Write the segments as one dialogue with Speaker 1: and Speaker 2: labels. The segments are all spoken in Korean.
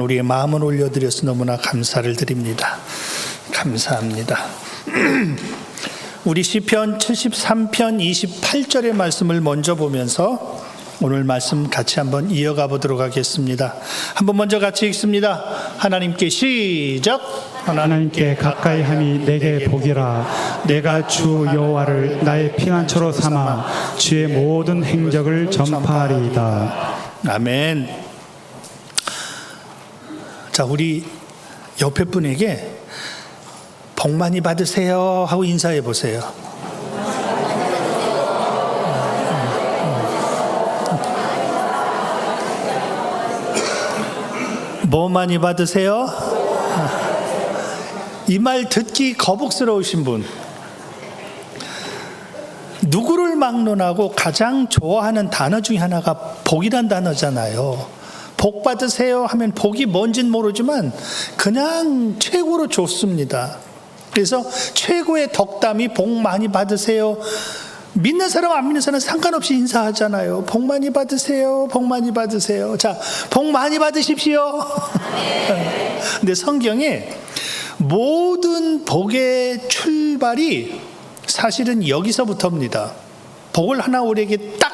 Speaker 1: 우리의 마음을 올려드려서 너무나 감사를 드립니다. 감사합니다. 우리 시편 73편 28절의 말씀을 먼저 보면서 오늘 말씀 같이 한번 이어가 보도록 하겠습니다. 한번 먼저 같이 읽습니다. 하나님께 시작.
Speaker 2: 하나님께 가까이 함이 내게 복이라. 내가 주 여호와를 나의 피난처로 삼아 주의 모든 행적을 전파하리이다.
Speaker 1: 아멘. 자, 우리 옆에 분에게 복 많이 받으세요 하고 인사해 보세요. 뭐 많이 받으세요? 이 말 듣기 거북스러우신 분, 누구를 막론하고 가장 좋아하는 단어 중에 하나가 복이란 단어잖아요. 복 받으세요 하면 복이 뭔진 모르지만 그냥 최고로 좋습니다. 그래서 최고의 덕담이 복 많이 받으세요. 믿는 사람 안 믿는 사람 상관없이 인사하잖아요. 복 많이 받으세요. 복 많이 받으세요. 자, 복 많이 받으십시오. 근데 성경에 모든 복의 출발이 사실은 여기서부터입니다. 복을 하나 우리에게 딱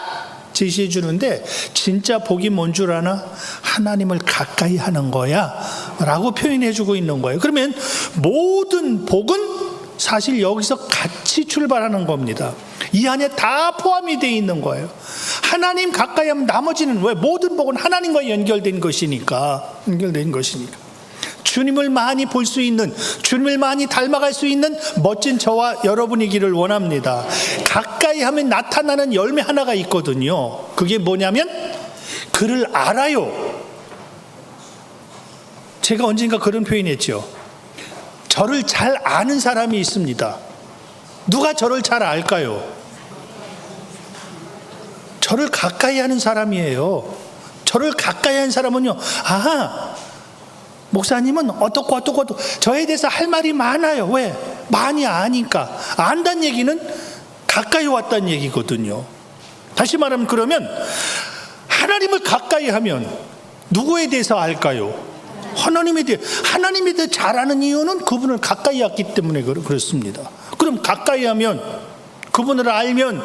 Speaker 1: 제시해 주는데 진짜 복이 뭔 줄 아나? 하나님을 가까이 하는 거야 라고 표현해 주고 있는 거예요. 그러면 모든 복은 사실 여기서 같이 출발하는 겁니다. 이 안에 다 포함이 되어 있는 거예요. 하나님 가까이 하면 나머지는 왜? 모든 복은 하나님과 연결된 것이니까. 주님을 많이 볼 수 있는, 주님을 많이 닮아갈 수 있는 멋진 저와 여러분이기를 원합니다. 가까이 하면 나타나는 열매 하나가 있거든요. 그게 뭐냐면 그를 알아요. 제가 언젠가 그런 표현했죠. 저를 잘 아는 사람이 있습니다. 누가 저를 잘 알까요? 저를 가까이 하는 사람이에요. 저를 가까이 하는 사람은요, 아하, 목사님은 어떻고 저에 대해서 할 말이 많아요. 왜? 많이 아니까. 안다는 얘기는 가까이 왔다는 얘기거든요. 다시 말하면 그러면 하나님을 가까이 하면 누구에 대해서 알까요? 하나님에 대해 잘 아는 이유는 그분을 가까이 왔기 때문에 그렇습니다. 그럼 가까이 하면, 그분을 알면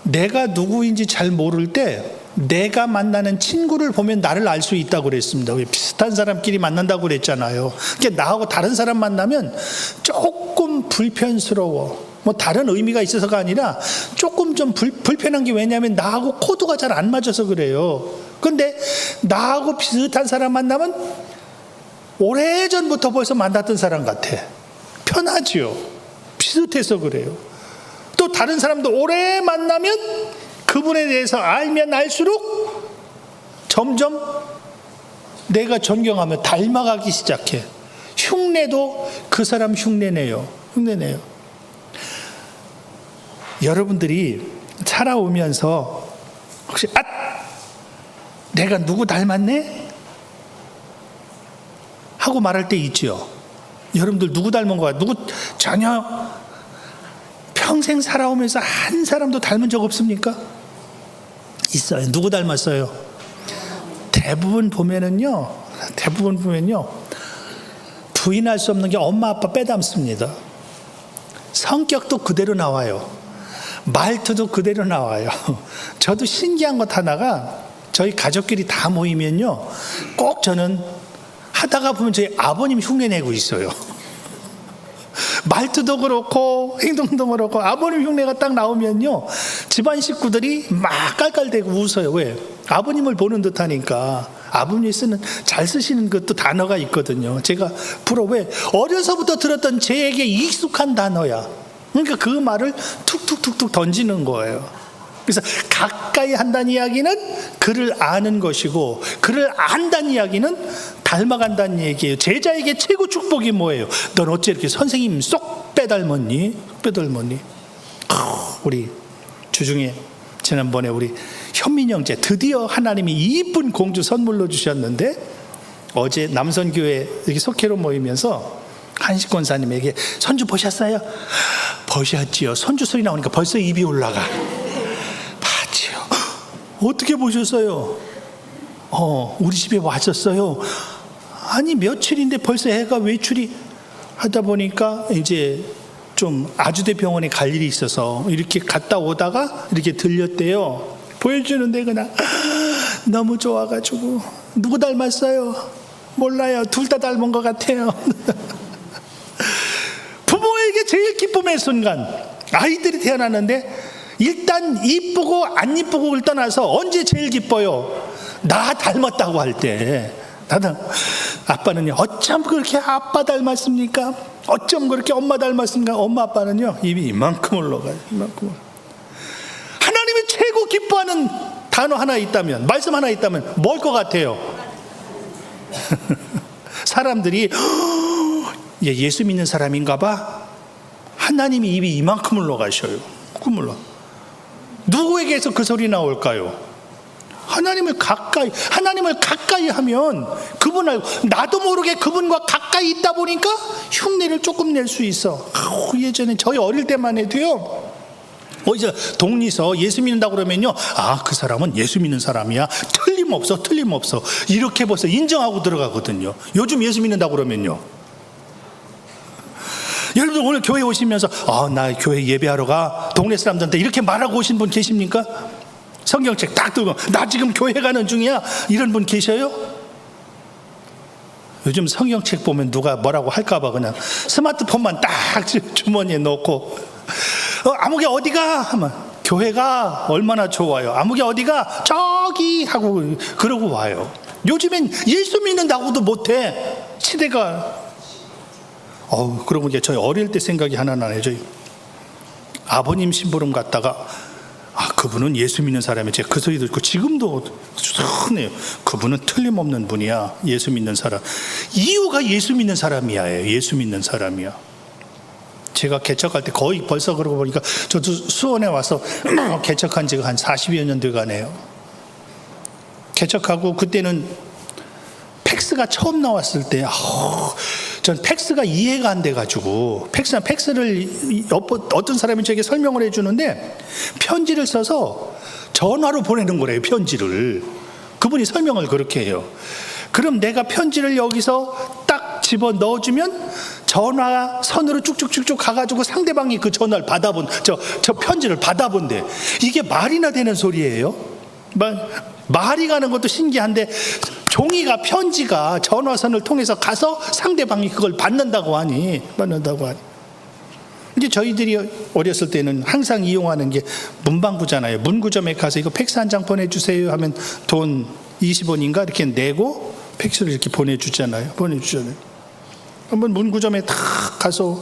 Speaker 1: 내가 누구인지 잘 모를 때 내가 만나는 친구를 보면 나를 알 수 있다고 그랬습니다. 왜? 비슷한 사람끼리 만난다고 그랬잖아요. 그러니까 나하고 다른 사람 만나면 조금 불편스러워. 뭐 다른 의미가 있어서가 아니라 조금 좀 불편한 게 왜냐하면 나하고 코드가 잘 안 맞아서 그래요. 그런데 나하고 비슷한 사람 만나면 오래전부터 벌써 만났던 사람 같아. 편하지요. 비슷해서 그래요. 또 다른 사람도 오래 만나면 그분에 대해서 알면 알수록 점점 내가 존경하며 닮아가기 시작해. 흉내도 그 사람 흉내내요. 여러분들이 살아오면서 혹시 내가 누구 닮았네? 하고 말할 때 있죠. 여러분들 누구 닮은 거야? 누구 전혀 평생 살아오면서 한 사람도 닮은 적 없습니까? 있어요. 누구 닮았어요? 대부분 보면요 부인할 수 없는 게 엄마 아빠 빼닮습니다. 성격도 그대로 나와요. 말투도 그대로 나와요. 저도 신기한 것 하나가 저희 가족끼리 다 모이면요 꼭 저는 하다가 보면 저희 아버님 흉내내고 있어요. 말투도 그렇고 행동도 그렇고 아버님 흉내가 딱 나오면요 집안 식구들이 막 깔깔대고 웃어요. 왜? 아버님을 보는 듯하니까. 아버님이 잘 쓰시는 것도 단어가 있거든요. 제가 왜? 어려서부터 들었던 제에게 익숙한 단어야. 그러니까 그 말을 툭툭툭툭 던지는 거예요. 그래서 가까이 한다는 이야기는 그를 아는 것이고, 그를 안다는 이야기는 닮아간다는 얘기예요. 제자에게 최고 축복이 뭐예요? 넌 어째 이렇게 선생님 쏙 빼닮았니? 우리 주중에 지난번에 우리 현민 형제 드디어 하나님이 이쁜 공주 선물로 주셨는데, 어제 남선교회 이렇게 속회로 모이면서 한식 권사님에게 손주 보셨어요? 보셨지요. 손주 소리 나오니까 벌써 입이 올라가. 봤지요. 어떻게 보셨어요? 우리 집에 왔었어요. 아니 며칠인데 벌써 애가 외출이 하다 보니까 이제 좀 아주대 병원에 갈 일이 있어서 이렇게 갔다 오다가 이렇게 들렸대요. 보여주는데 그냥 너무 좋아가지고 누구 닮았어요? 몰라요. 둘 다 닮은 것 같아요. 부모에게 제일 기쁨의 순간, 아이들이 태어났는데 일단 이쁘고 안 이쁘고를 떠나서 언제 제일 기뻐요? 나 닮았다고 할 때. 나는 아빠는요, 어쩜 그렇게 아빠 닮았습니까? 어쩜 그렇게 엄마 닮았습니까? 엄마 아빠는요, 입이 이만큼 올라가요. 이만큼. 하나님이 최고 기뻐하는 단어 하나 있다면, 말씀 하나 있다면 뭘 것 같아요? 사람들이 얘 예수 믿는 사람인가 봐. 하나님이 입이 이만큼 올라가셔요. 그물러. 누구에게서 그 소리 나올까요? 하나님을 가까이 하면 그분을, 나도 모르게 그분과 가까이 있다 보니까 흉내를 조금 낼 수 있어. 예전에 저희 어릴 때만 해도요, 어디서 동리서 예수 믿는다고 그러면요, 그 사람은 예수 믿는 사람이야, 틀림없어 이렇게 벌써 인정하고 들어가거든요. 요즘 예수 믿는다고 그러면요, 여러분들 오늘 교회 오시면서 나 교회 예배하러 가, 동네 사람들한테 이렇게 말하고 오신 분 계십니까? 성경책 딱 들고 나 지금 교회 가는 중이야, 이런 분 계셔요? 요즘 성경책 보면 누가 뭐라고 할까봐 그냥 스마트폰만 딱 주머니에 넣고 아무개 어디가 하면 교회가 얼마나 좋아요, 아무개 어디가 저기 하고 그러고 와요. 요즘엔 예수 믿는다고도 못해. 시대가. 그러고 이제 저희 어릴 때 생각이 하나 나네요. 저희 아버님 심부름 갔다가 그분은 예수 믿는 사람이에요. 제가 그 소리 듣고 지금도 순해요. 그분은 틀림없는 분이야, 예수 믿는 사람. 이유가 예수 믿는 사람이야. 예수 믿는 사람이야. 제가 개척할 때 거의 벌써 그러고 보니까 저도 수원에 와서 개척한 지가 한 40여 년 돼가네요. 개척하고 그때는 팩스가 처음 나왔을 때 전 팩스가 이해가 안 돼가지고 팩스를 어떤 사람이 저에게 설명을 해주는데 편지를 써서 전화로 보내는 거래요. 편지를. 그분이 설명을 그렇게 해요. 그럼 내가 편지를 여기서 딱 집어 넣어주면 전화선으로 쭉쭉쭉쭉 가가지고 상대방이 그 전화를 저 편지를 받아본대. 이게 말이나 되는 소리예요? 말이 가는 것도 신기한데 종이가, 편지가 전화선을 통해서 가서 상대방이 그걸 받는다고 하니. 이제 저희들이 어렸을 때는 항상 이용하는 게 문방구잖아요. 문구점에 가서 이거 팩스 한 장 보내주세요 하면 돈 20원인가 이렇게 내고 팩스를 이렇게 보내주잖아요. 한번 문구점에 탁 가서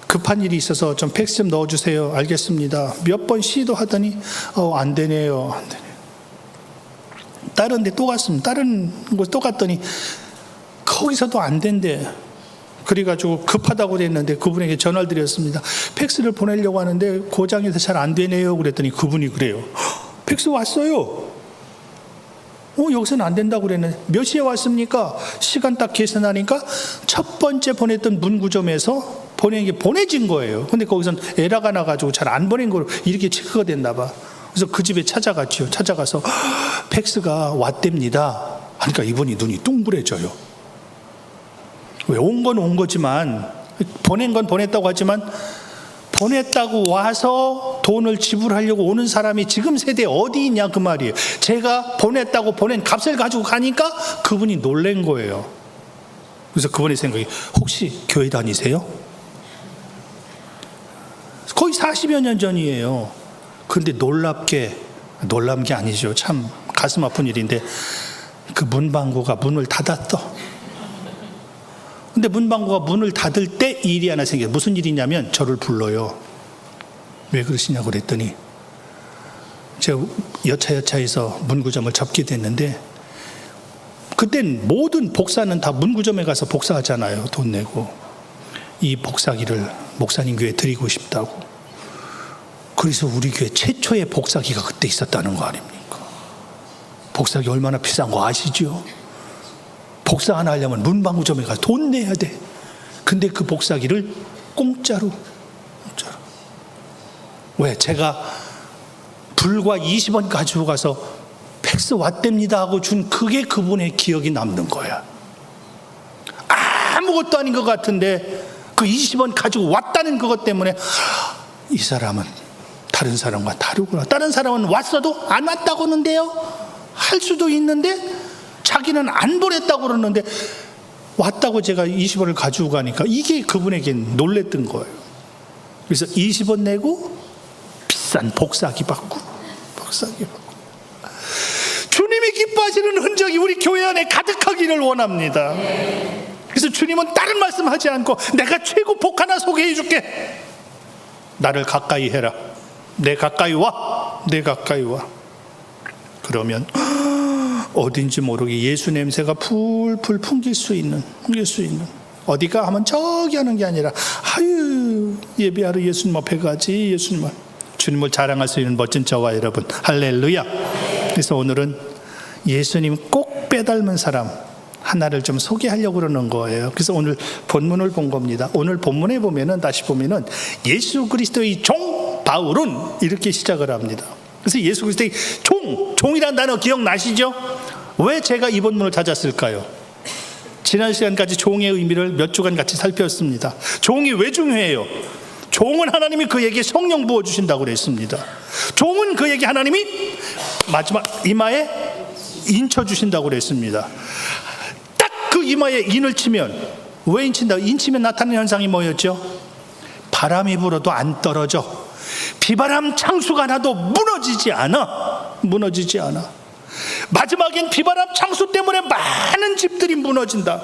Speaker 1: 급한 일이 있어서 좀 팩스 좀 넣어주세요. 알겠습니다. 몇 번 시도하더니 안 되네요. 다른 데 또 갔습니다. 다른 곳 또 갔더니 거기서도 안 된대. 그래가지고 급하다고 그랬는데 그분에게 전화를 드렸습니다. 팩스를 보내려고 하는데 고장에서 잘 안 되네요. 그랬더니 그분이 그래요. 팩스 왔어요. 여기서는 안 된다고 그랬는데 몇 시에 왔습니까? 시간 딱 계산하니까 첫 번째 보냈던 문구점에서 보낸 게 보내진 거예요. 근데 거기선 에러가 나가지고 잘 안 보낸 거로 이렇게 체크가 됐나 봐. 그래서 그 집에 찾아갔죠. 찾아가서 팩스가 왔답니다 하니까 이분이 눈이 둥그레져요. 왜? 온 건 온 거지만, 보낸 건 보냈다고 하지만, 보냈다고 와서 돈을 지불하려고 오는 사람이 지금 세대에 어디 있냐 그 말이에요. 제가 보냈다고 보낸 값을 가지고 가니까 그분이 놀란 거예요. 그래서 그분의 생각이, 혹시 교회 다니세요? 거의 40여 년 전이에요. 근데 놀란 게 아니죠. 참 가슴 아픈 일인데 그 문방구가 문을 닫았어. 근데 문방구가 문을 닫을 때 일이 하나 생겨요. 무슨 일이냐면 저를 불러요. 왜 그러시냐고 그랬더니 제가 여차여차해서 문구점을 접게 됐는데 그땐 모든 복사는 다 문구점에 가서 복사하잖아요. 돈 내고. 이 복사기를 목사님 교회에 드리고 싶다고. 그래서 우리 교회 최초의 복사기가 그때 있었다는 거 아닙니까? 복사기 얼마나 비싼 거 아시죠? 복사 하나 하려면 문방구점에 가서 돈 내야 돼. 근데 그 복사기를 공짜로. 왜? 제가 불과 20원 가지고 가서 X 왔답니다 하고 준 그게 그분의 기억이 남는 거야. 아무것도 아닌 것 같은데 그 20원 가지고 왔다는 그것 때문에 이 사람은 다른 사람과 다르구나. 다른 사람은 왔어도 안 왔다고 하는데요. 할 수도 있는데 자기는 안 보냈다고 그러는데 왔다고 제가 20원을 가지고 가니까 이게 그분에겐 놀랬던 거예요. 그래서 20원 내고 비싼 복사기 받고 주님이 기뻐하시는 흔적이 우리 교회 안에 가득하기를 원합니다. 그래서 주님은 다른 말씀하지 않고 내가 최고 복 하나 소개해 줄게. 나를 가까이 해라. 내 가까이 와. 그러면 어딘지 모르게 예수 냄새가 풀풀 풍길 수 있는 어디가 하면 저기 하는 게 아니라 아유 예배하러 예수님 앞에 가지. 주님을 자랑할 수 있는 멋진 저와 여러분, 할렐루야. 그래서 오늘은 예수님 꼭 빼닮은 사람 하나를 좀 소개하려고 그러는 거예요. 그래서 오늘 본문을 본 겁니다. 오늘 본문에 보면은 다시 보면은 예수 그리스도의 종 바울은 이렇게 시작을 합니다. 그래서 예수 그리스도의 종이라는 단어 기억나시죠? 왜 제가 이 본문을 찾았을까요? 지난 시간까지 종의 의미를 몇 주간 같이 살폈습니다. 종이 왜 중요해요? 종은 하나님이 그에게 성령 부어주신다고 그랬습니다. 종은 그에게 하나님이 마지막 이마에 인쳐주신다고 그랬습니다. 딱 그 이마에 인을 치면, 왜 인친다? 인치면 나타나는 현상이 뭐였죠? 바람이 불어도 안 떨어져. 비바람 창수가 나도 무너지지 않아. 마지막엔 비바람 창수 때문에 많은 집들이 무너진다.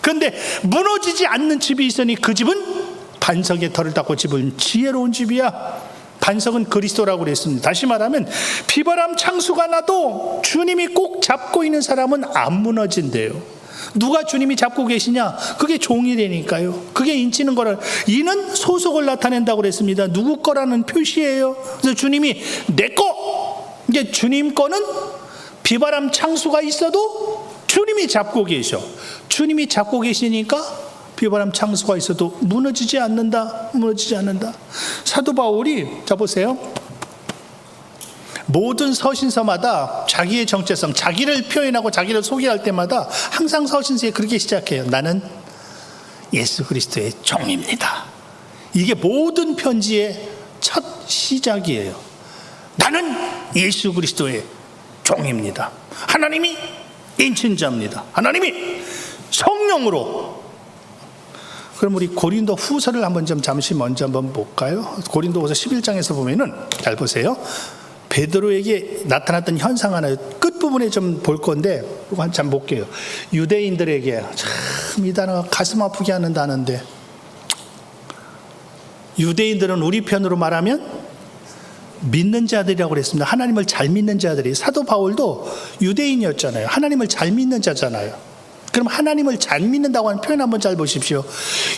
Speaker 1: 그런데 무너지지 않는 집이 있으니 그 집은 반석에 털을 닦고 집은 지혜로운 집이야. 반석은 그리스도라고 그랬습니다. 다시 말하면 비바람 창수가 나도 주님이 꼭 잡고 있는 사람은 안 무너진대요. 누가 주님이 잡고 계시냐? 그게 종이 되니까요. 그게 인치는 거를, 이는 소속을 나타낸다고 그랬습니다. 누구 거라는 표시예요. 그래서 주님이 내 거, 이게 주님 거는 비바람 창수가 있어도 주님이 잡고 계셔. 주님이 잡고 계시니까 비바람 창수가 있어도 무너지지 않는다. 사도 바울이, 자 보세요. 모든 서신서마다 자기의 정체성, 자기를 표현하고 자기를 소개할 때마다 항상 서신서에 그렇게 시작해요. 나는 예수 그리스도의 종입니다. 이게 모든 편지의 첫 시작이에요. 나는 예수 그리스도의 종입니다. 하나님이 인친자입니다. 하나님이 성령으로. 그럼 우리 고린도 후서를 한번 좀 잠시 먼저 한번 볼까요? 고린도 후서 11장에서 보면은, 잘 보세요. 베드로에게 나타났던 현상 하나 끝부분에 좀 볼 건데 이거 한참 볼게요. 유대인들에게 참 이 단어가 가슴 아프게 하는 단어인데, 유대인들은 우리 편으로 말하면 믿는 자들이라고 그랬습니다. 하나님을 잘 믿는 자들이. 사도 바울도 유대인이었잖아요. 하나님을 잘 믿는 자잖아요. 그럼 하나님을 잘 믿는다고 하는 표현 한번 잘 보십시오.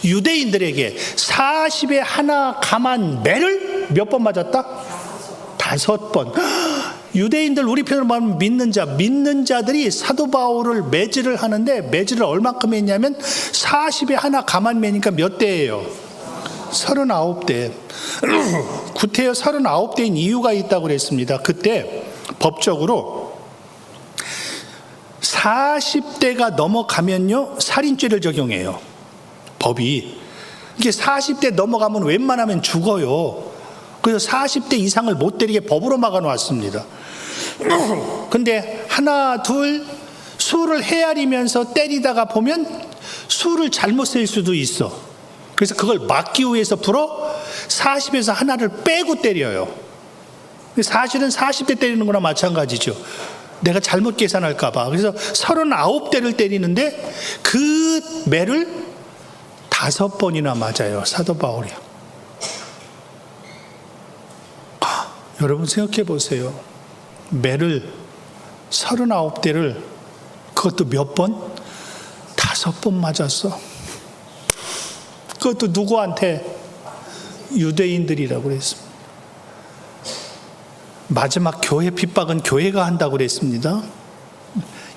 Speaker 1: 유대인들에게 40에 하나 감한 매를 몇 번 맞았다? 5번. 유대인들 우리 편으로 말하면 믿는 자들이 사도 바울을 매질을 하는데, 매질을 얼마큼 했냐면 40에 하나 감한 매니까 몇 대예요? 39대. 구태여 39대인 이유가 있다고 그랬습니다. 그때 법적으로 40대가 넘어가면요 살인죄를 적용해요. 법이. 이게 40대 넘어가면 웬만하면 죽어요. 그래서 40대 이상을 못 때리게 법으로 막아놨습니다. 근데 하나 둘 수를 헤아리면서 때리다가 보면 수를 잘못 셀 수도 있어. 그래서 그걸 막기 위해서 40에서 하나를 빼고 때려요. 사실은 40대 때리는 거나 마찬가지죠. 내가 잘못 계산할까 봐. 그래서 39대를 때리는데 그 매를 5번이나 맞아요. 사도 바울이. 여러분 생각해 보세요. 매를 39대를 그것도 몇 번? 5번 맞았어. 그것도 누구한테? 유대인들이라고 그랬습니다. 마지막 교회 핍박은 교회가 한다고 그랬습니다.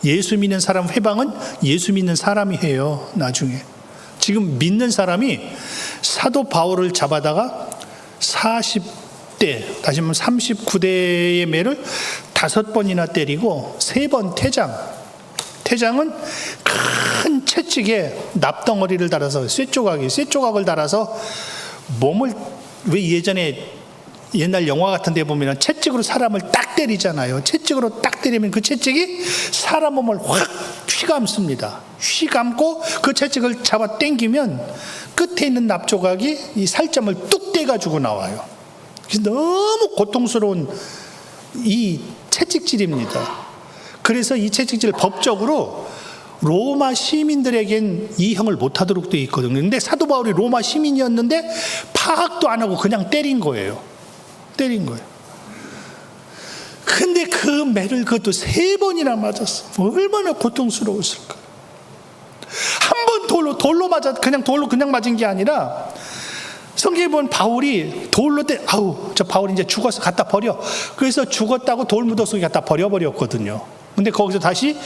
Speaker 1: 예수 믿는 사람 회방은 예수 믿는 사람이 해요. 나중에. 지금 믿는 사람이 사도 바울을 잡아다가 40대, 다시 말하면 39대의 매를 5번이나 때리고 3번 퇴장. 퇴장은 큰 채찍에 납덩어리를 달아서 쇠조각을 달아서 몸을, 왜 예전에 옛날 영화 같은 데 보면 채찍으로 사람을 딱 때리잖아요. 채찍으로 딱 때리면 그 채찍이 사람 몸을 확 휘감습니다. 휘감고 그 채찍을 잡아 당기면 끝에 있는 납조각이 이 살점을 뚝 떼가지고 나와요. 그래서 너무 고통스러운 이 채찍질입니다. 그래서 이 채찍질을 법적으로 로마 시민들에겐 이 형을 못하도록 되어 있거든요. 근데 사도 바울이 로마 시민이었는데 파악도 안 하고 그냥 때린 거예요. 근데 그 매를 그것도 3번이나 맞았어. 얼마나 고통스러웠을까. 한 번 돌로 맞아, 그냥 맞은 게 아니라, 성경에 보면 바울이 돌로 저 바울이 이제 죽어서 갖다 버려. 그래서 죽었다고 돌무더 속에 갖다 버려버렸거든요. 근데 거기서 다시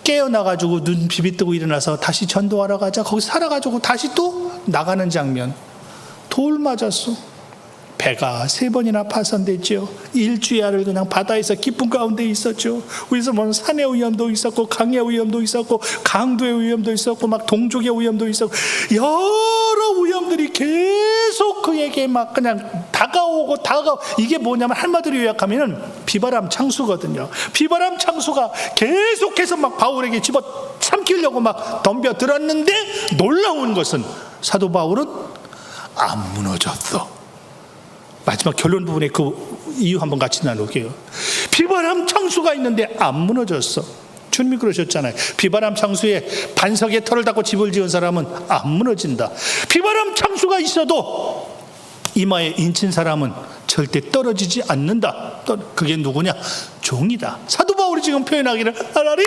Speaker 1: 깨어나가지고 눈 비비뜨고 일어나서 다시 전도하러 가자. 거기서 살아가지고 다시 또 나가는 장면. 돌 맞았어. 배가 3번이나 파손됐죠. 일주일을 그냥 바다에서 깊은 가운데 있었죠. 그래서 뭐 산의 위험도 있었고, 강의 위험도 있었고, 강도의 위험도 있었고, 막 동족의 위험도 있었고, 여러 위험들이 계속 그에게 막 그냥 다가오고. 이게 뭐냐면 한마디로 요약하면은 비바람 창수거든요. 비바람 창수가 계속해서 막 바울에게 집어 삼키려고 막 덤벼들었는데, 놀라운 것은 사도 바울은 안 무너졌어. 마지막 결론 부분에 그 이유 한번 같이 나눌게요. 비바람 창수가 있는데 안 무너졌어. 주님이 그러셨잖아요. 비바람 창수에 반석에 털을 닫고 집을 지은 사람은 안 무너진다. 비바람 창수가 있어도 이마에 인친 사람은 절대 떨어지지 않는다. 그게 누구냐? 종이다. 사도 바울이 지금 표현하기를, 하나님,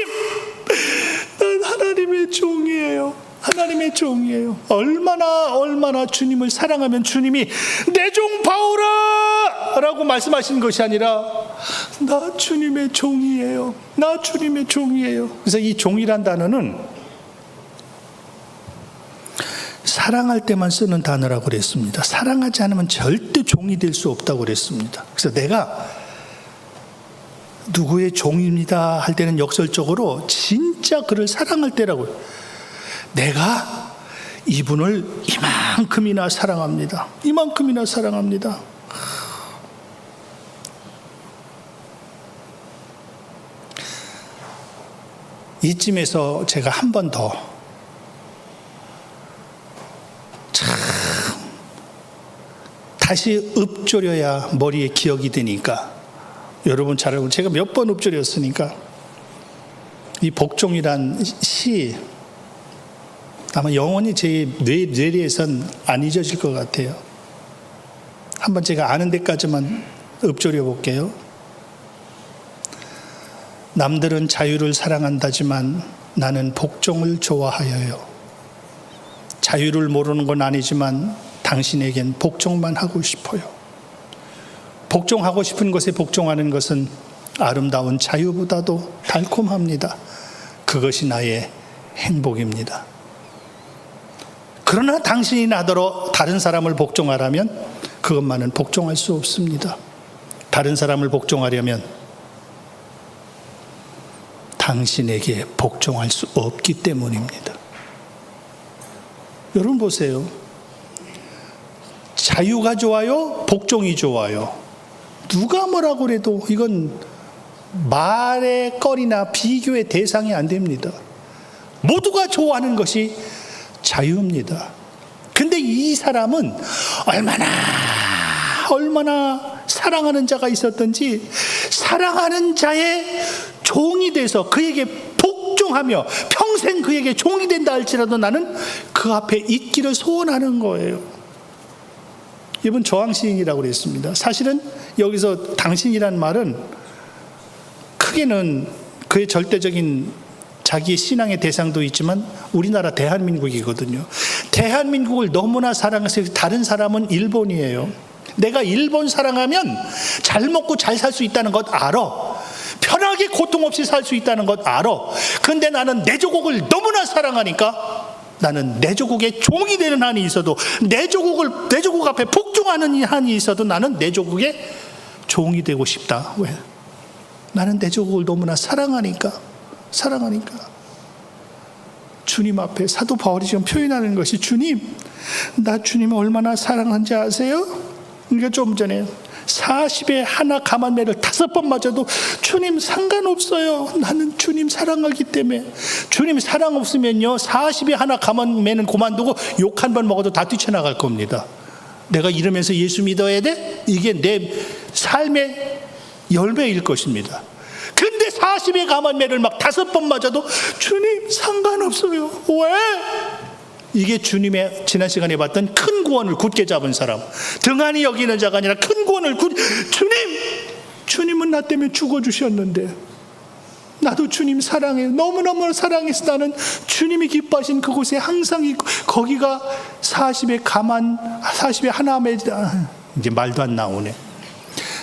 Speaker 1: 난 하나님의 종이에요. 하나님의 종이에요. 얼마나 주님을 사랑하면 주님이 내 종 바울아! 라고 말씀하시는 것이 아니라, 나 주님의 종이에요. 나 주님의 종이에요. 그래서 이 종이란 단어는 사랑할 때만 쓰는 단어라고 그랬습니다. 사랑하지 않으면 절대 종이 될 수 없다고 그랬습니다. 그래서 내가 누구의 종입니다 할 때는 역설적으로 진짜 그를 사랑할 때라고요. 내가 이분을 이만큼이나 사랑합니다. 이만큼이나 사랑합니다. 이쯤에서 제가 한 번 더 다시 읊조려야 머리에 기억이 되니까, 여러분 잘 알고, 제가 몇 번 읊조렸으니까, 이 복종이란 시 아마 영원히 제 뇌리에선 안 잊어질 것 같아요. 한번 제가 아는 데까지만 읊조려 볼게요. 남들은 자유를 사랑한다지만 나는 복종을 좋아하여요. 자유를 모르는 건 아니지만 당신에겐 복종만 하고 싶어요. 복종하고 싶은 것에 복종하는 것은 아름다운 자유보다도 달콤합니다. 그것이 나의 행복입니다. 그러나 당신이 나더러 다른 사람을 복종하라면 그것만은 복종할 수 없습니다. 다른 사람을 복종하려면 당신에게 복종할 수 없기 때문입니다. 여러분 보세요. 자유가 좋아요? 복종이 좋아요? 누가 뭐라고 그래도 이건 말의 거리나 비교의 대상이 안 됩니다. 모두가 좋아하는 것이 자유입니다. 근데 이 사람은 얼마나 사랑하는 자가 있었던지, 사랑하는 자의 종이 돼서 그에게 복종하며 평생 그에게 종이 된다 할지라도 나는 그 앞에 있기를 소원하는 거예요. 이번 저항시인이라고 그랬습니다. 사실은 여기서 당신이란 말은 크게는 그의 절대적인 자기의 신앙의 대상도 있지만 우리나라 대한민국이거든요. 대한민국을 너무나 사랑해서 다른 사람은 일본이에요. 내가 일본 사랑하면 잘 먹고 잘 살 수 있다는 것 알아. 편하게 고통 없이 살 수 있다는 것 알아. 근데 나는 내 조국을 너무나 사랑하니까 나는 내 조국의 종이 되는 한이 있어도, 내 조국 앞에 복종하는 한이 있어도 나는 내 조국의 종이 되고 싶다. 왜? 나는 내 조국을 너무나 사랑하니까. 주님 앞에 사도 바울이 지금 표현하는 것이, 주님, 나 주님을 얼마나 사랑하는지 아세요? 그러니까 좀 전에 40에 하나 감한매를 5번 맞아도 주님 상관없어요. 나는 주님 사랑하기 때문에. 주님 사랑 없으면요, 40에 하나 감한매는 그만두고 욕 한 번 먹어도 다 뛰쳐나갈 겁니다. 내가 이러면서 예수 믿어야 돼? 이게 내 삶의 열매일 것입니다. 근데 40의 감한매를 막 5번 맞아도 주님 상관없어요. 왜? 이게 주님의 지난 시간에 봤던 큰 구원을 굳게 잡은 사람, 등한히 여기는 자가 아니라 큰 구원을 주님은 나 때문에 죽어주셨는데 나도 주님 사랑해요. 너무너무 사랑해서 나는 주님이 기뻐하신 그곳에 항상 있고, 거기가 40의 하나매, 이제 말도 안 나오네.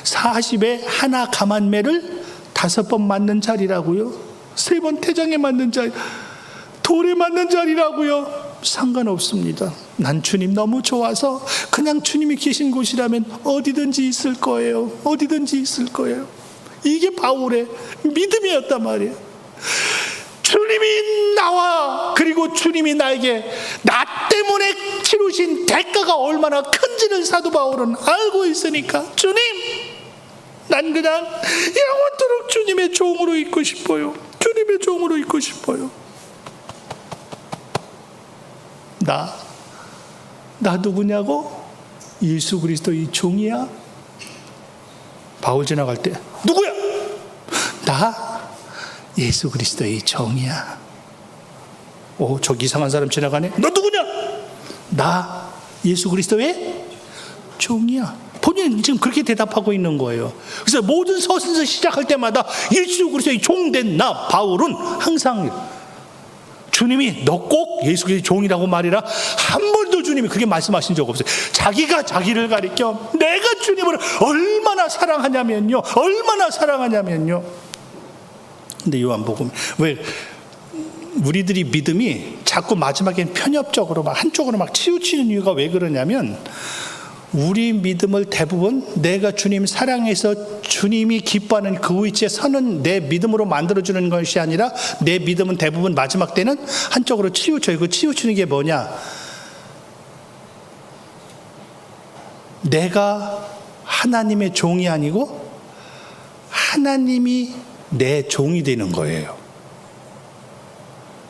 Speaker 1: 40의 하나 감한매를 5번 맞는 자리라고요. 3번 태장에 맞는 자리, 돌에 맞는 자리라고요. 상관없습니다. 난 주님 너무 좋아서 그냥 주님이 계신 곳이라면 어디든지 있을 거예요. 이게 바울의 믿음이었단 말이에요. 주님이 나와, 그리고 주님이 나에게 나 때문에 치르신 대가가 얼마나 큰지를 사도 바울은 알고 있으니까, 주님, 난 그냥 영원토록 주님의 종으로 있고 싶어요. 나 누구냐고? 예수 그리스도의 종이야? 바울 지나갈 때 누구야? 나 예수 그리스도의 종이야. 오, 저기 이상한 사람 지나가네. 너 누구냐? 나 예수 그리스도의 종이야. 본인은 지금 그렇게 대답하고 있는 거예요. 그래서 모든 서신서 시작할 때마다 예수 그리스도의 종된 나 바울은 항상 주님이 너 꼭 예수 그리스도의 종이라고 말이라, 한 번도 주님이 그렇게 말씀하신 적 없어요. 자기가 자기를 가리켜 내가 주님을 얼마나 사랑하냐면요. 근데 요한복음, 왜 우리들이 믿음이 자꾸 마지막엔 편협적으로 막 한쪽으로 막 치우치는 이유가 왜 그러냐면, 우리 믿음을 대부분 내가 주님 사랑해서 주님이 기뻐하는 그 위치에 서는 내 믿음으로 만들어주는 것이 아니라, 내 믿음은 대부분 마지막 때는 한쪽으로 치우쳐요. 그 치우치는 게 뭐냐? 내가 하나님의 종이 아니고 하나님이 내 종이 되는 거예요.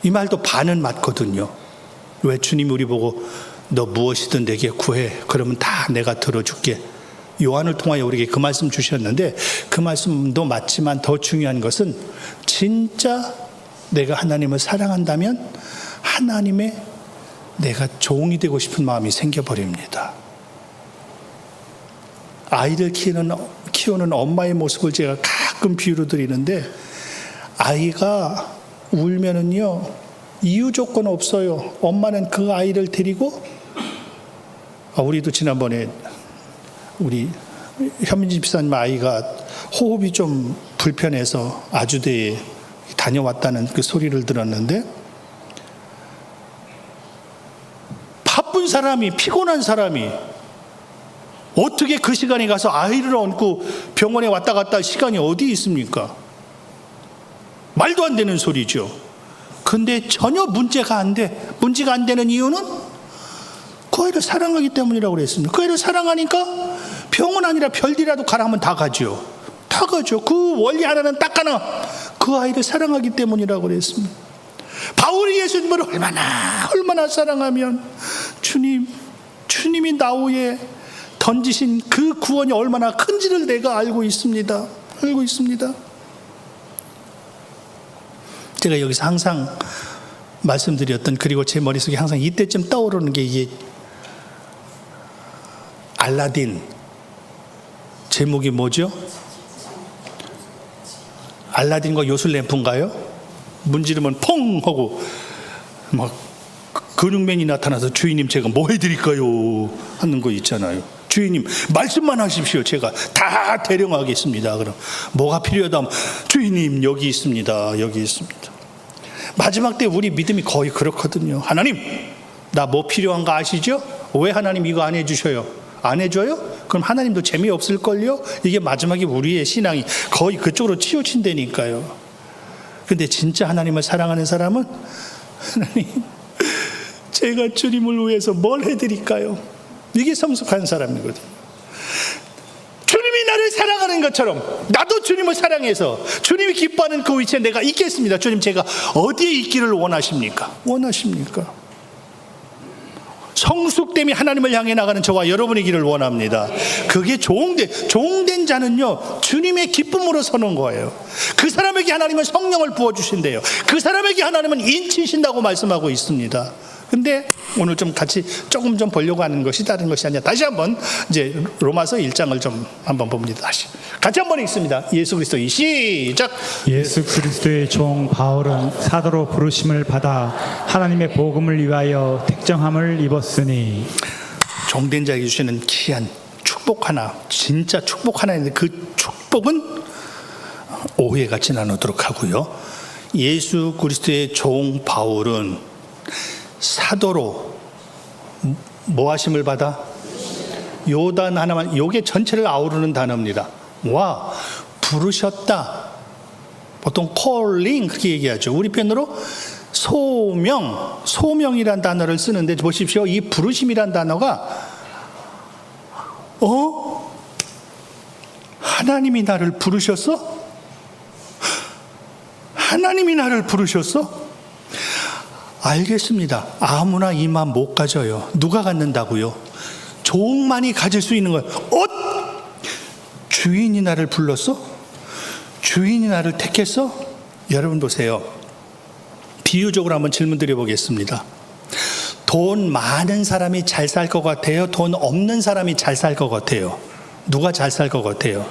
Speaker 1: 이 말도 반은 맞거든요. 왜? 주님이 우리 보고 너 무엇이든 내게 구해, 그러면 다 내가 들어줄게. 요한을 통하여 우리에게 그 말씀 주셨는데, 그 말씀도 맞지만 더 중요한 것은, 진짜 내가 하나님을 사랑한다면 하나님의 내가 종이 되고 싶은 마음이 생겨버립니다. 아이를 키우는 엄마의 모습을 제가 가끔 비유로 드리는데, 아이가 울면은요, 이유 조건 없어요. 엄마는 그 아이를 데리고, 우리도 지난번에 우리 현민지 집사님 아이가 호흡이 좀 불편해서 아주대에 다녀왔다는 그 소리를 들었는데, 바쁜 사람이, 피곤한 사람이 어떻게 그 시간에 가서 아이를 안고 병원에 왔다 갔다 할 시간이 어디 있습니까? 말도 안 되는 소리죠. 근데 전혀 문제가 안 되는 이유는 그 아이를 사랑하기 때문이라고 그랬습니다. 그 아이를 사랑하니까 병원 아니라 별디라도 가라 하면 다 가죠. 그 원리 하나는 딱 하나, 그 아이를 사랑하기 때문이라고 그랬습니다. 바울이 예수님을 얼마나 사랑하면 주님이 나 위에 던지신 그 구원이 얼마나 큰지를 내가 알고 있습니다. 제가 여기서 항상 말씀드렸던, 그리고 제 머릿속에 항상 이때쯤 떠오르는 게, 이게 알라딘, 제목이 뭐죠? 알라딘과 요술램프인가요? 문지르면 펑 하고 막 근육맨이 나타나서, 주인님 제가 뭐 해드릴까요? 하는 거 있잖아요. 주인님 말씀만 하십시오. 제가 다 대령하겠습니다. 그럼 뭐가 필요하다면, 주인님 여기 있습니다. 마지막 때 우리 믿음이 거의 그렇거든요. 하나님, 나 뭐 필요한가 아시죠? 왜 하나님 이거 안 해주셔요? 안 해줘요? 그럼 하나님도 재미없을걸요? 이게 마지막에 우리의 신앙이 거의 그쪽으로 치우친다니까요. 근데 진짜 하나님을 사랑하는 사람은 하나님, 제가 주님을 위해서 뭘 해드릴까요? 이게 성숙한 사람이거든요. 주님이 나를 사랑하는 것처럼 나도 주님을 사랑해서 주님이 기뻐하는 그 위치에 내가 있겠습니다. 주님, 제가 어디에 있기를 원하십니까? 성숙됨이 하나님을 향해 나가는 저와 여러분이기를 원합니다. 그게 종된 자는요, 주님의 기쁨으로 서는 거예요. 그 사람에게 하나님은 성령을 부어주신대요. 그 사람에게 하나님은 인치신다고 말씀하고 있습니다. 근데 오늘 좀 같이 조금 좀 보려고 하는 것이 다른 것이 아니라 다시 한번 이제 로마서 1장을 좀 한번 봅니다. 다시 같이 한번 읽습니다. 예수 그리스도의 시작.
Speaker 2: 예수 그리스도의 종 바울은 사도로 부르심을 받아 하나님의 복음을 위하여 택정함을 입었으니.
Speaker 1: 종된 자에게 주시는 귀한 축복 하나, 진짜 축복 하나 있는데 그 축복은 오해같이 나누도록 하고요. 예수 그리스도의 종 바울은 사도로 뭐 하심을 받아? 요단 하나만, 요게 전체를 아우르는 단어입니다. 와, 부르셨다. 보통 calling 그렇게 얘기하죠. 우리 편으로 소명이란 단어를 쓰는데 보십시오. 이 부르심이란 단어가 하나님이 나를 부르셨어? 하나님이 나를 부르셨어? 알겠습니다. 아무나 이 마음 못 가져요. 누가 갖는다고요? 종만이 가질 수 있는 거예요. 주인이 나를 불렀어? 주인이 나를 택했어? 여러분 보세요. 비유적으로 한번 질문 드려보겠습니다. 돈 많은 사람이 잘 살 것 같아요? 돈 없는 사람이 잘 살 것 같아요? 누가 잘 살 것 같아요?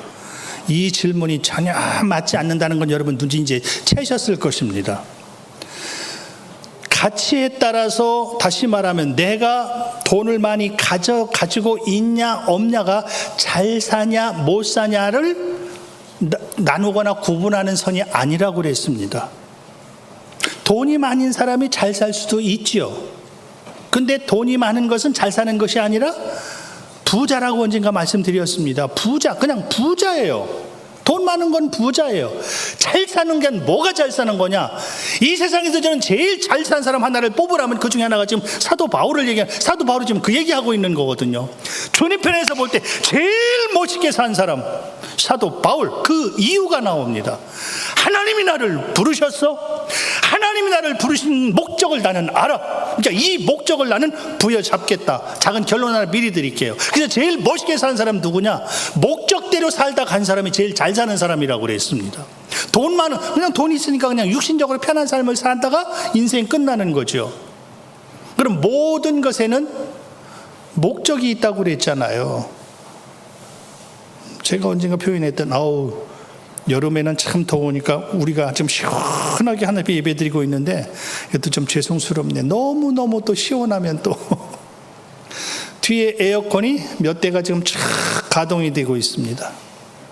Speaker 1: 이 질문이 전혀 맞지 않는다는 건 여러분 눈치 이제 채셨을 것입니다. 가치에 따라서 다시 말하면 내가 돈을 많이 가지고 있냐 없냐가 잘 사냐 못 사냐를 나누거나 구분하는 선이 아니라고 그랬습니다. 돈이 많은 사람이 잘 살 수도 있지요. 근데 돈이 많은 것은 잘 사는 것이 아니라 부자라고 언젠가 말씀드렸습니다. 그냥 부자예요. 돈 많은 건 부자예요. 잘 사는 게 뭐가 잘 사는 거냐? 이 세상에서 저는 제일 잘 산 사람 하나를 뽑으라면 그 중에 하나가 지금 사도 바울이 지금 그 얘기하고 있는 거거든요. 주님 편에서 볼 때 제일 멋있게 산 사람 사도 바울. 그 이유가 나옵니다. 하나님이 나를 부르셨어? 하나님이 나를 부르신 목적을 나는 알아. 그러니까 이 목적을 나는 부여잡겠다. 작은 결론 하나 미리 드릴게요. 그래서 제일 멋있게 산 사람 누구냐? 목적대로 살다 간 사람이 제일 잘 사는 사람이라고 그랬습니다. 그냥 돈 있으니까 그냥 육신적으로 편한 삶을 살다가 인생 끝나는 거죠. 그럼 모든 것에는 목적이 있다고 그랬잖아요. 제가 언젠가 표현했던 여름에는 참 더우니까 우리가 좀 시원하게 하나님께 예배드리고 있는데 이것도 좀 죄송스럽네. 너무너무 또 시원하면 또 뒤에 에어컨이 몇 대가 지금 쫙 가동이 되고 있습니다.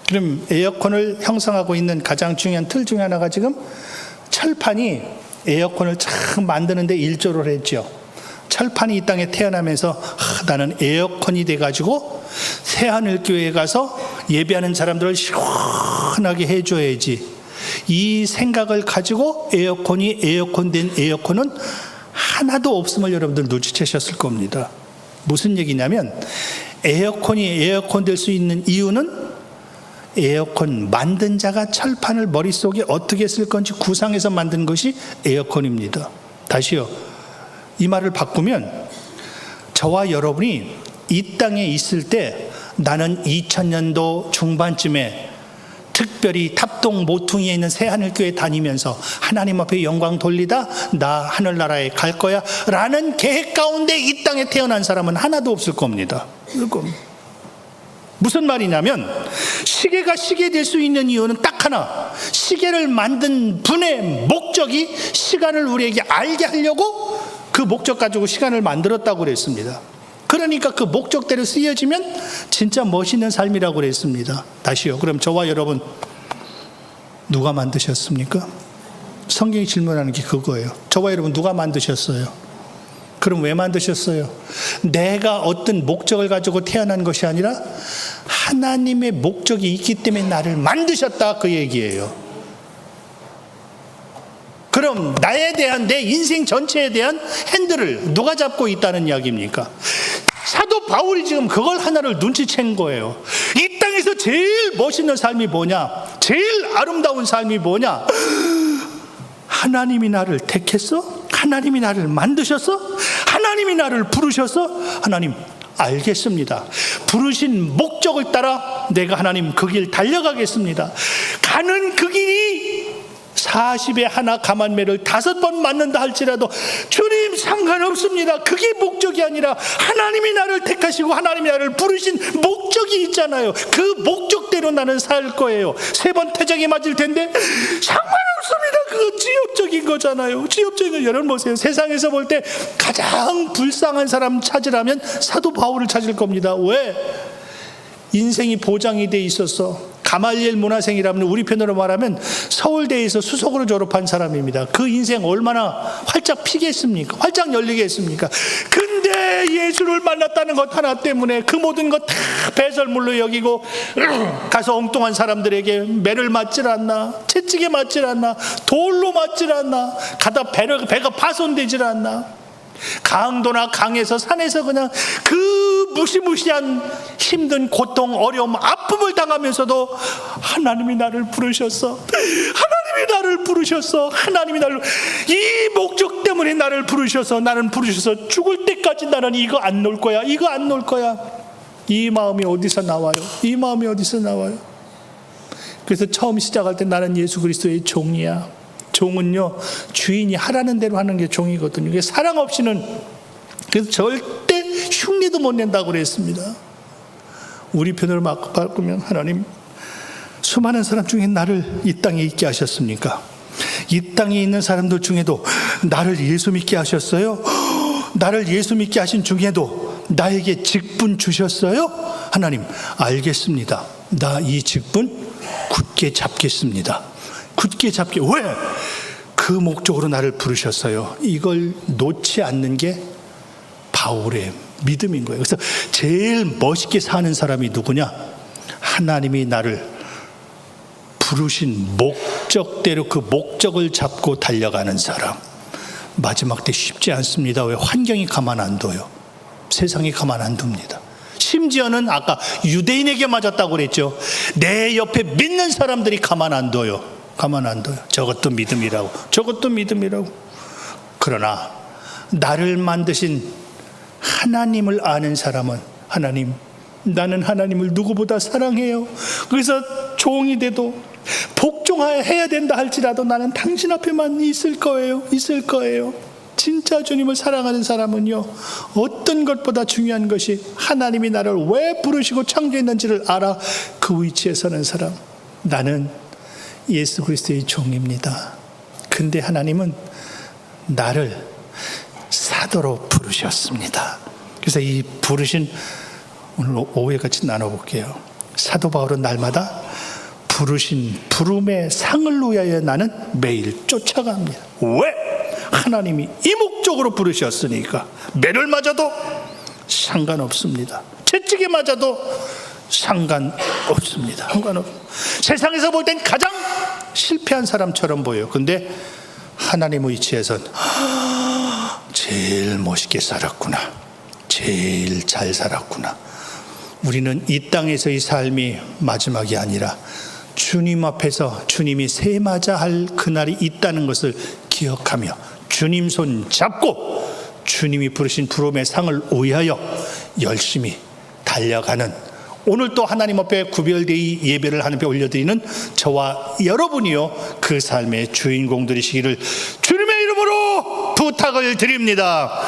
Speaker 1: 그럼 에어컨을 형성하고 있는 가장 중요한 틀 중에 하나가 지금 철판이 에어컨을 참 만드는데 일조를 했죠. 철판이 이 땅에 태어나면서 나는 에어컨이 돼가지고 새하늘교회에 가서 예배하는 사람들을 시원하게 해줘야지. 이 생각을 가지고 에어컨된 에어컨은 하나도 없음을 여러분들 눈치채셨을 겁니다. 무슨 얘기냐면 에어컨이 에어컨 될 수 있는 이유는 에어컨 만든 자가 철판을 머릿속에 어떻게 쓸 건지 구상해서 만든 것이 에어컨입니다. 다시요. 이 말을 바꾸면 저와 여러분이 이 땅에 있을 때 나는 2000년도 중반쯤에 특별히 탑동 모퉁이에 있는 새하늘교회 다니면서 하나님 앞에 영광 돌리다 나 하늘나라에 갈 거야 라는 계획 가운데 이 땅에 태어난 사람은 하나도 없을 겁니다. 무슨 말이냐면 시계가 시계 될 수 있는 이유는 딱 하나. 시계를 만든 분의 목적이 시간을 우리에게 알게 하려고 그 목적 가지고 시간을 만들었다고 그랬습니다. 그러니까 그 목적대로 쓰여지면 진짜 멋있는 삶이라고 그랬습니다. 다시요. 그럼 저와 여러분 누가 만드셨습니까? 성경이 질문하는 게 그거예요. 저와 여러분 누가 만드셨어요? 그럼 왜 만드셨어요? 내가 어떤 목적을 가지고 태어난 것이 아니라 하나님의 목적이 있기 때문에 나를 만드셨다, 그 얘기예요. 그럼 나에 대한, 내 인생 전체에 대한 핸들을 누가 잡고 있다는 이야기입니까? 사도 바울이 지금 그걸 하나를 눈치챈 거예요. 이 땅에서 제일 멋있는 삶이 뭐냐? 제일 아름다운 삶이 뭐냐? 하나님이 나를 택했어? 하나님이 나를 만드셨어? 하나님이 나를 부르셨어? 하나님, 알겠습니다. 부르신 목적을 따라 내가 하나님 그 길 달려가겠습니다. 가는 그 길이 40에 하나 가만매를 5번 맞는다 할지라도 주님 상관없습니다. 그게 목적이 아니라 하나님이 나를 택하시고 하나님이 나를 부르신 목적이 있잖아요. 그 목적대로 나는 살 거예요. 3번 태정이 맞을 텐데 상관없습니다. 그건 지엽적인 거잖아요. 지엽적인 거. 여러분 보세요. 세상에서 볼 때 가장 불쌍한 사람 찾으라면 사도 바울을 찾을 겁니다. 왜? 인생이 보장이 돼 있었어. 가말리엘 문화생이라면 우리 편으로 말하면 서울대에서 수석으로 졸업한 사람입니다. 그 인생 얼마나 활짝 피겠습니까? 활짝 열리겠습니까? 근데 예수를 만났다는 것 하나 때문에 그 모든 것 다 배설물로 여기고 가서 엉뚱한 사람들에게 매를 맞질 않나, 채찍에 맞질 않나, 돌로 맞질 않나, 가다 배가 파손되질 않나, 강도나 강에서 산에서 그냥 그 무시무시한 힘든 고통, 어려움, 아픔을 당하면서도 하나님이 나를 부르셨어. 하나님이 나를 부르셨어. 하나님이 나를, 이 목적 때문에 나를 부르셔서, 나는 부르셔서 죽을 때까지 나는 이거 안 놓을 거야. 이거 안 놓을 거야. 이 마음이 어디서 나와요? 이 마음이 어디서 나와요? 그래서 처음 시작할 때 나는 예수 그리스도의 종이야. 종은요, 주인이 하라는 대로 하는 게 종이거든요. 그래서 사랑 없이는, 그래서 절대 흉내도 못 낸다고 그랬습니다. 우리 편으로 막 바꾸면, 하나님, 수많은 사람 중에 나를 이 땅에 있게 하셨습니까? 이 땅에 있는 사람들 중에도 나를 예수 믿게 하셨어요? 나를 예수 믿게 하신 중에도 나에게 직분 주셨어요? 하나님, 알겠습니다. 나 이 직분 굳게 잡겠습니다. 굳게 잡게. 왜? 그 목적으로 나를 부르셨어요. 이걸 놓지 않는 게 바울의 믿음인 거예요. 그래서 제일 멋있게 사는 사람이 누구냐? 하나님이 나를 부르신 목적대로 그 목적을 잡고 달려가는 사람. 마지막 때 쉽지 않습니다. 왜? 환경이 가만 안 둬요. 세상이 가만 안 둡니다. 심지어는 아까 유대인에게 맞았다고 그랬죠. 내 옆에 믿는 사람들이 가만 안 둬요. 가만 안 둬요. 저것도 믿음이라고, 저것도 믿음이라고. 그러나 나를 만드신 하나님을 아는 사람은, 하나님, 나는 하나님을 누구보다 사랑해요. 그래서 종이 돼도 복종해야 된다 할지라도 나는 당신 앞에만 있을 거예요. 있을 거예요. 진짜 주님을 사랑하는 사람은요, 어떤 것보다 중요한 것이 하나님이 나를 왜 부르시고 창조했는지를 알아 그 위치에 서는 사람. 나는 예수 그리스도의 종입니다. 근데 하나님은 나를 사도로 부르셨습니다. 그래서 이 부르신, 오늘 오후에 같이 나눠볼게요. 사도 바울은 날마다 부르신 부름의 상을 위하여 나는 매일 쫓아갑니다. 왜? 하나님이 이 목적으로 부르셨으니까. 매를 맞아도 상관없습니다. 채찍에 맞아도 상관없습니다. 세상에서 볼 땐 가장 실패한 사람처럼 보여요. 근데 하나님의 위치에선 제일 멋있게 살았구나, 제일 잘 살았구나. 우리는 이 땅에서의 삶이 마지막이 아니라 주님 앞에서 주님이 세마자 할 그날이 있다는 것을 기억하며 주님 손 잡고 주님이 부르신 부름의 상을 위하여 열심히 달려가는, 오늘 또 하나님 앞에 구별되이 예배를 하나님께 올려드리는 저와 여러분이요, 그 삶의 주인공들이시기를 주님의 이름으로 부탁을 드립니다.